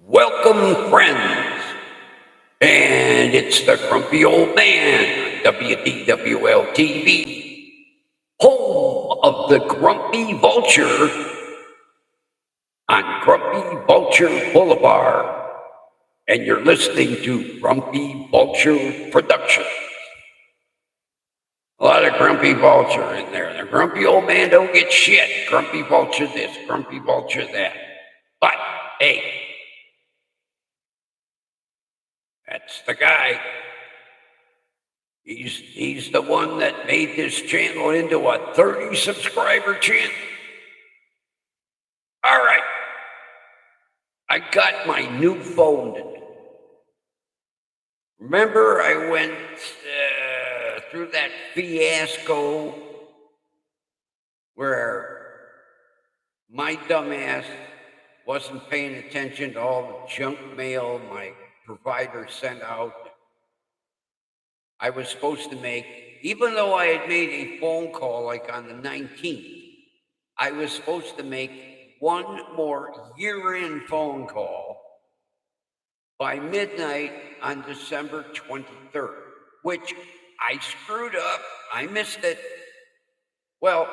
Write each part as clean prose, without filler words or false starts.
Welcome, friends. And it's the Grumpy Old Man, WDWL TV, home of the Grumpy Vulture on Grumpy Vulture Boulevard. And you're listening to Grumpy Vulture Productions. A lot of Grumpy Vulture in there. The Grumpy Old Man don't get shit. Grumpy Vulture this, Grumpy Vulture that. But, hey, that's the guy. He's the one that made this channel into a 30 subscriber channel. All right. I got my new phone today. Remember I went through that fiasco where my dumbass wasn't paying attention to all the junk mail my provider sent out. I was supposed to make, even though I had made a phone call like on the 19th, I was supposed to make one more year-end phone call by midnight on December 23rd, which I screwed up. I missed it. Well,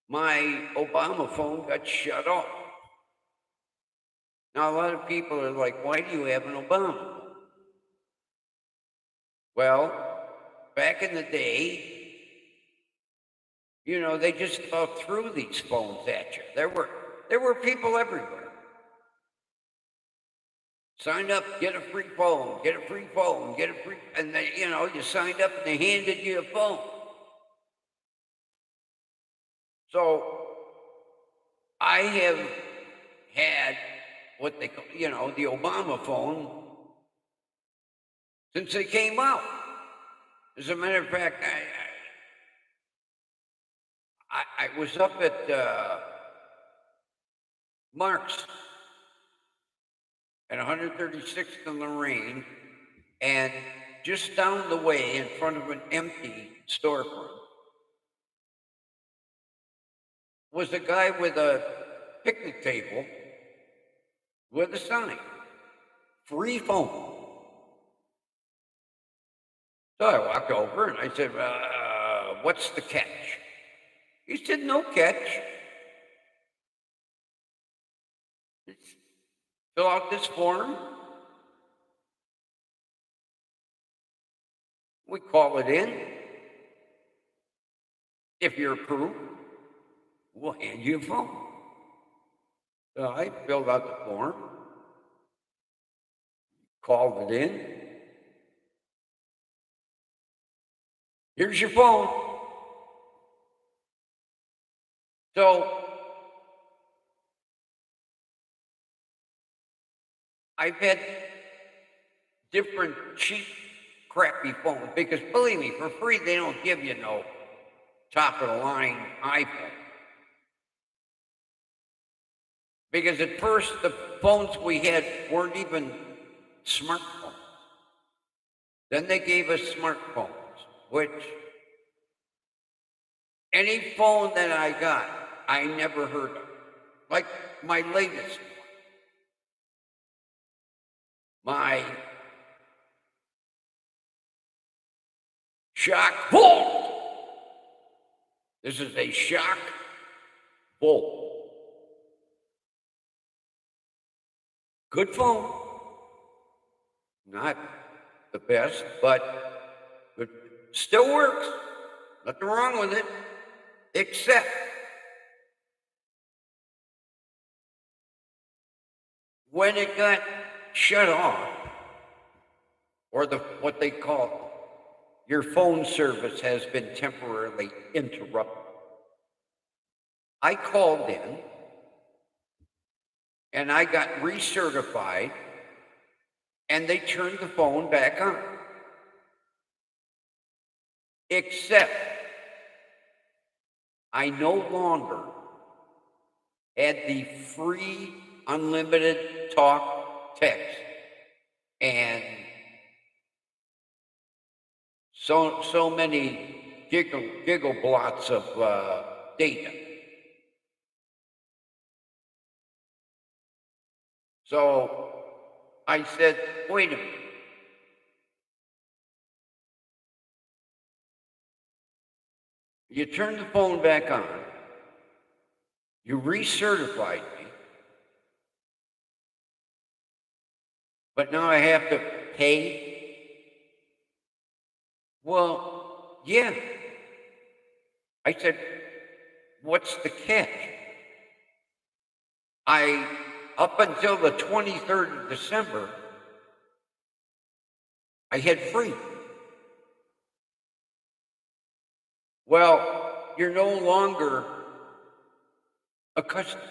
my Obama phone got shut off. Now, a lot of people are like, why do you have an Obama phone? Well, back in the day, you know, they just about threw these phones at you. There were people everywhere. Sign up, get a free phone, get a free phone, get a free, and they, you know, you signed up and they handed you a phone. So I have had what they call, you know, the Obama phone since they came out. As a matter of fact, I was up at Mark's at 136th and Lorraine, and just down the way in front of an empty storefront was a guy with a picnic table with a sign, free phone. So I walked over and I said, what's the catch? He said, no catch. Fill out this form. We call it in. If you're approved, we'll hand you a phone. So I filled out the form, called it in. Here's your phone. So I've had different cheap, crappy phones because believe me, for free, they don't give you no top of the line iPhone. Because at first, the phones we had weren't even smartphones. Then they gave us smartphones, which any phone that I got, I never heard of. Like my latest one. My Shock Volt. This is a Shock Volt. Good phone. Not the best, but it still works. Nothing wrong with it, except when it got shut off, or what they call your phone service has been temporarily interrupted. I called in and I got recertified and they turned the phone back on. Except I no longer had the free unlimited talk, text, and so many giggle blots of data. So I said, wait a minute. You turned the phone back on. You recertified me. But now I have to pay? Well, yeah. I said, what's the catch? Up until the 23rd of December, I had free. Well, you're no longer a customer.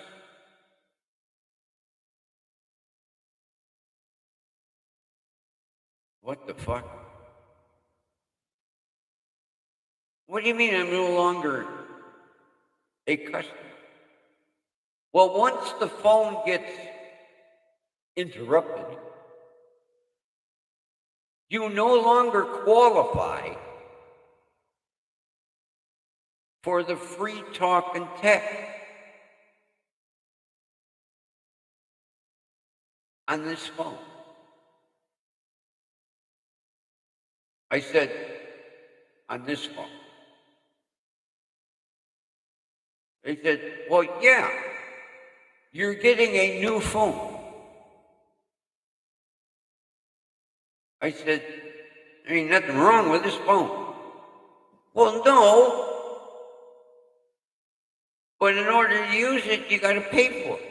What the fuck? What do you mean I'm no longer a customer? Well, once the phone gets interrupted, you no longer qualify for the free talk and text on this phone. I said, on this phone. They said, well, yeah, you're getting a new phone. I said, there ain't nothing wrong with this phone. Well, no, but in order to use it, you got to pay for it.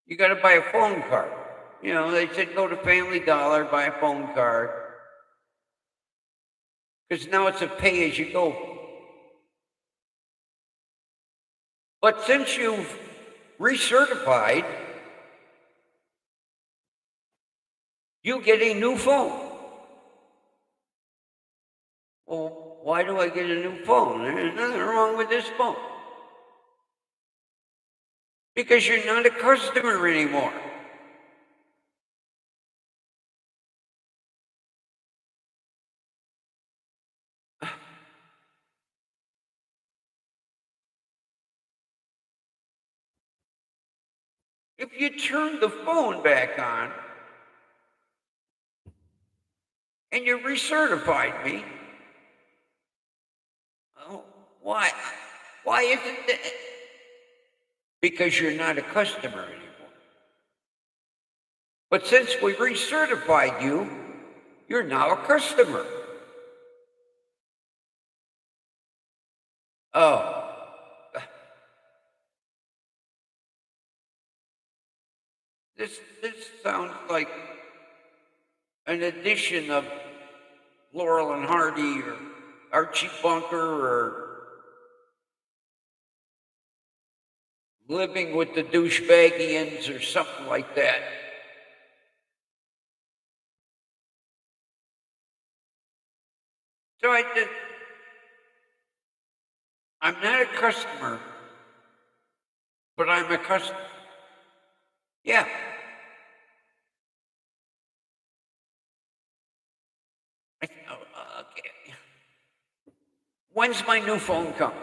You got to buy a phone card. You know, they said go to Family Dollar, buy a phone card. Because now it's a pay-as-you-go. But since you've recertified, you get a new phone. Well, why do I get a new phone? There's nothing wrong with this phone. Because you're not a customer anymore. If you turn the phone back on and you recertified me, oh, why? Why isn't that? Because you're not a customer anymore. But since we recertified you, you're now a customer. Oh. This sounds like an edition of Laurel and Hardy or Archie Bunker or Living with the Douchebagians or something like that. So I said, I'm not a customer, but I'm a customer. Yeah. I said, oh, okay. When's my new phone come?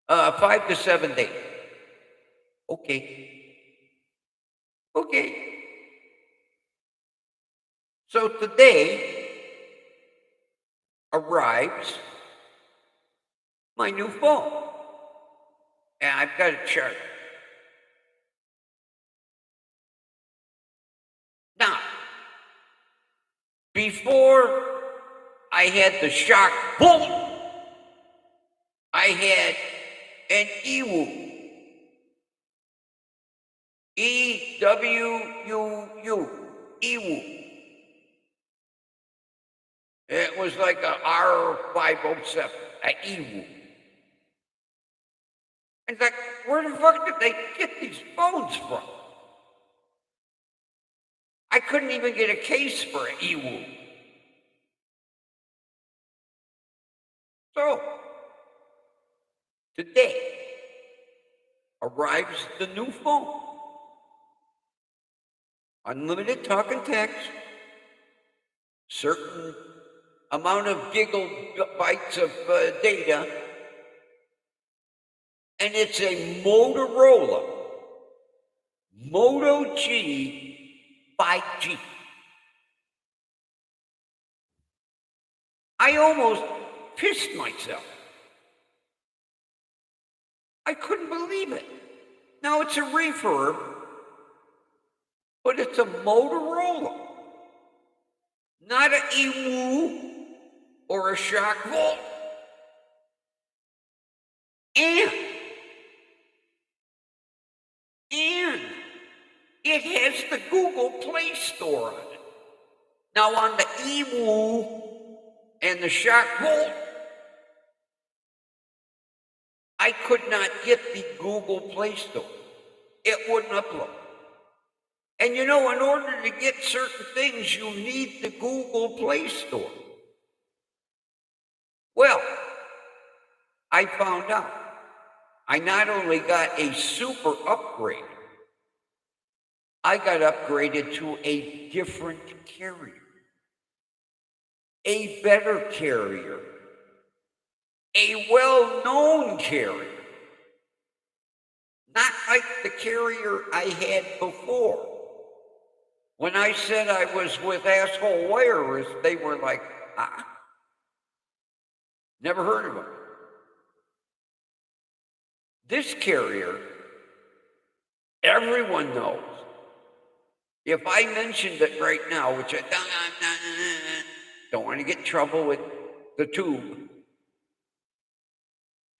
5 to 7 days. Okay. Okay. So today arrives my new phone. And I've got a charger. Now, before I had the shock boom, I had an EWU. EWUU. EWU. It was like a R507, an EWU. It's like, where the fuck did they get these phones from? I couldn't even get a case for an EWU. So, today arrives the new phone. Unlimited talk and text, certain amount of gigabytes of data, and it's a Motorola Moto G 5G. I almost pissed myself. I couldn't believe it. Now it's a refurb, but it's a Motorola, not an EWU or a Shock Volt. And it has the Google Play Store on it. Now on the EWU and the Shock Volt, I could not get the Google Play Store. It wouldn't upload. And you know, in order to get certain things, you need the Google Play Store. Well, I found out I not only got a super upgrade, I got upgraded to a different carrier, a better carrier, a well-known carrier, not like the carrier I had before. When I said I was with Asshole Wireless, they were like, never heard of them. This carrier, everyone knows. If I mentioned it right now, which I don't want to get in trouble with the tube,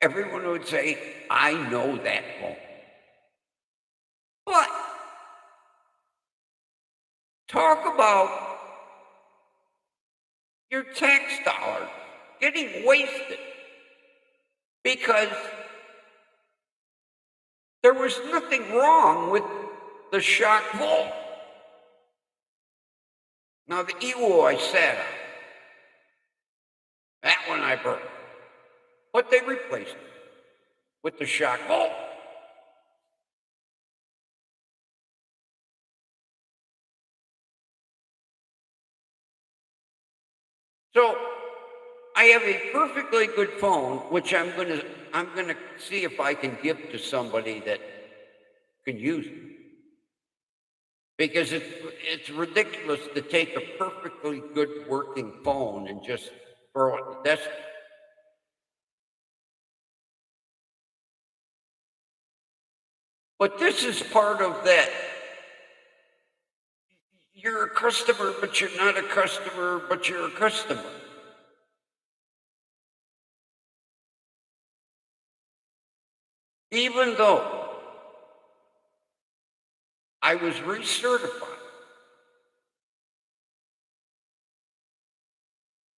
everyone would say, I know that phone. But talk about your tax dollars getting wasted because there was nothing wrong with the Shock Volt. Now, the EWU I sat on, that one I broke. But they replaced it with the Shock Volt. So I have a perfectly good phone, which I'm gonna see if I can give to somebody that can use it. Because it's ridiculous to take a perfectly good working phone and just throw it in the desk. But this is part of that. You're a customer, but you're not a customer, but you're a customer. Even though I was recertified,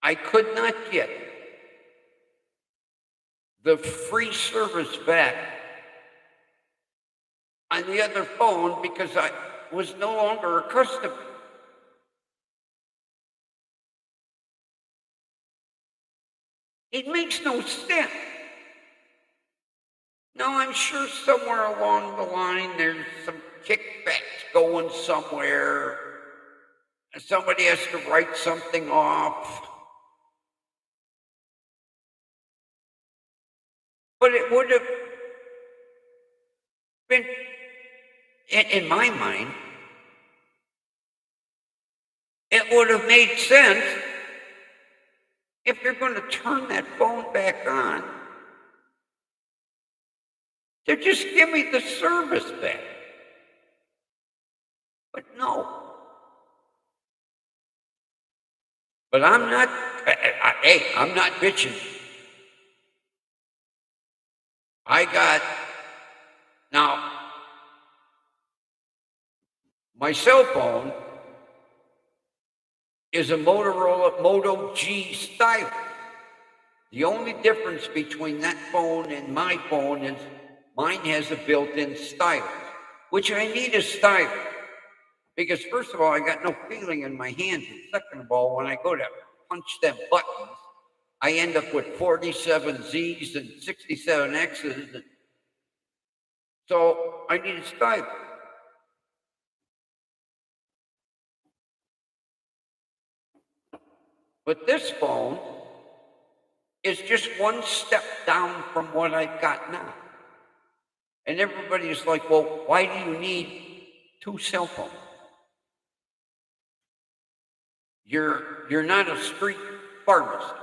I could not get the free service back on the other phone because I was no longer a customer. It makes no sense. Now, I'm sure somewhere along the line there's some kickbacks going somewhere. Somebody has to write something off. But it would have been, in my mind, it would have made sense if you're going to turn that phone back on, to just give me the service back. But no. But I'm not, I'm not bitching. Now, my cell phone is a Motorola Moto G stylus. The only difference between that phone and my phone is mine has a built-in stylus, which I need a stylus. Because first of all, I got no feeling in my hands. And second of all, when I go to punch them buttons, I end up with 47 Z's and 67 X's. And so I need a stylus. But this phone is just one step down from what I've got now. And everybody's like, well, why do you need 2 cell phones. You're not a street pharmacist.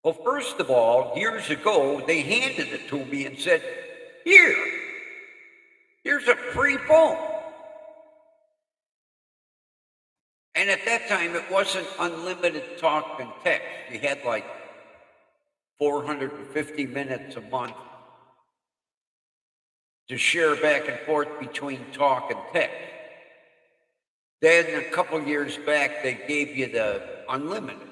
Well, first of all, years ago, they handed it to me and said, here's a free phone. And at that time, it wasn't unlimited talk and text. You had like 450 minutes a month to share back and forth between talk and text. Then a couple years back, they gave you the unlimited.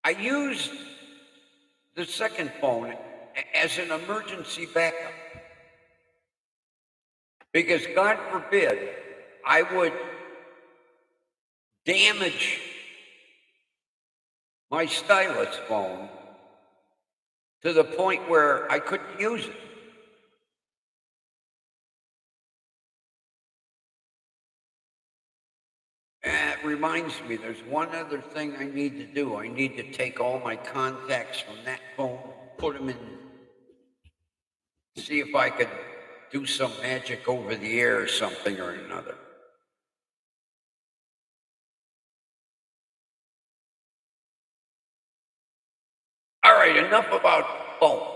I used the second phone as an emergency backup because God forbid I would damage my stylus phone to the point where I couldn't use it. And it reminds me, there's one other thing I need to do. I need to take all my contacts from that phone, put them in, see if I could do some magic over the air or something or another. All right, enough about phones.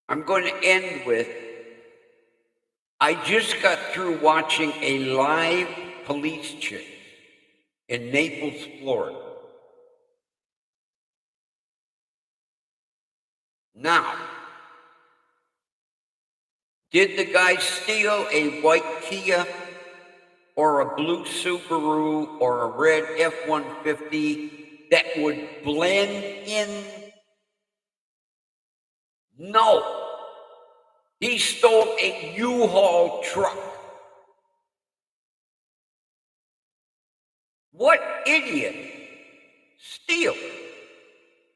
I'm going to end with, I just got through watching a live police chase in Naples, Florida. Now, did the guy steal a white Kia or a blue Subaru or a red F-150 that would blend in? No. He stole a U-Haul truck. What idiot steals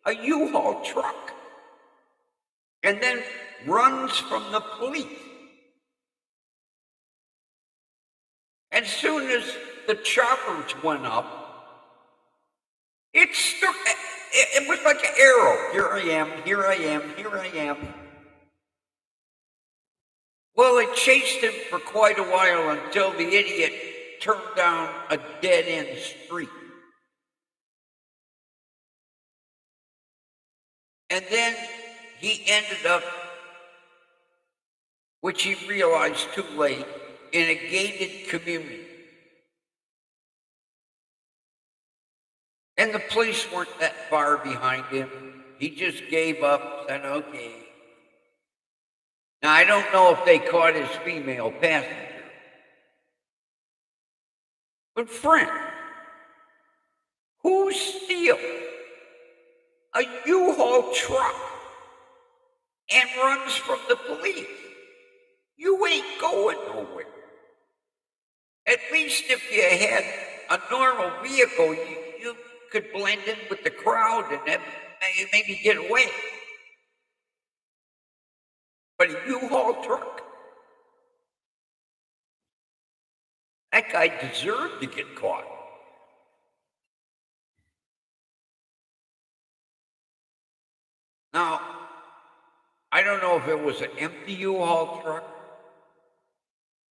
a U-Haul truck and then runs from the police? As soon as the choppers went up, it stuck. It was like an arrow. Here I am, here I am, here I am. Well, it chased him for quite a while until the idiot turned down a dead-end street. And then he ended up, which he realized too late, in a gated community. And the police weren't that far behind him. He just gave up, said, okay. Now, I don't know if they caught his female passenger. But friend, who steals a U-Haul truck and runs from the police? You ain't going nowhere. At least if you had a normal vehicle, you could blend in with the crowd and maybe get away. But a U-Haul truck? That guy deserved to get caught. Now, I don't know if it was an empty U-Haul truck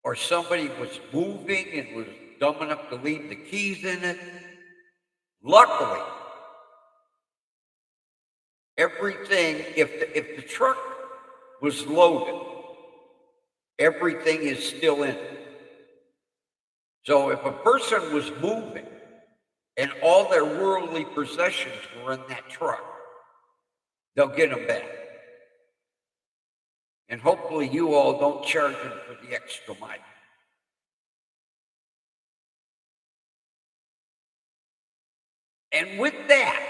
or somebody was moving and was dumb enough to leave the keys in it. Luckily, everything, if the truck was loaded, everything is still in it. So if a person was moving and all their worldly possessions were in that truck, they'll get them back. And hopefully you all don't charge them for the extra mile. And with that,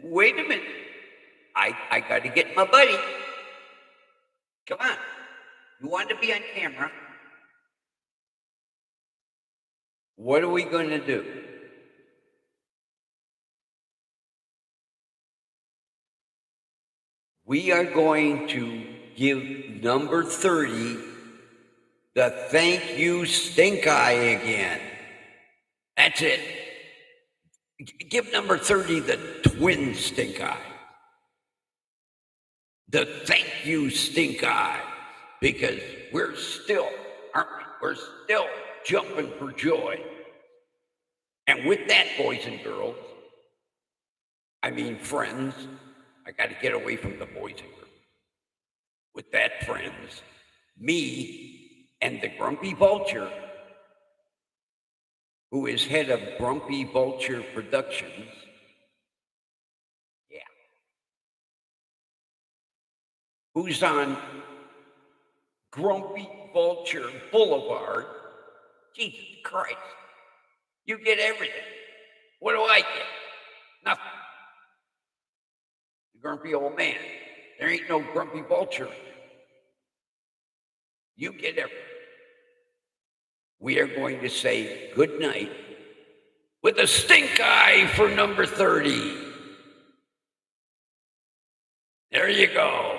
wait a minute. I got to get my buddy. Come on. You want to be on camera. What are we going to do? We are going to give number 30 the thank you stink eye again. That's it. Give number 30 the twin stink eye. The thank you stink eye. Because we're still, aren't we? We're still jumping for joy. And with that, boys and girls, I mean friends, I got to get away from the boys and girls. With that, friends, me and the Grumpy Vulture, who is head of Grumpy Vulture Productions, who's on Grumpy Vulture Boulevard. Jesus Christ, you get everything. What do I get? Nothing. The grumpy old man. There ain't no Grumpy Vulture. You get everything. We are going to say good night with a stink eye for number 30. There you go.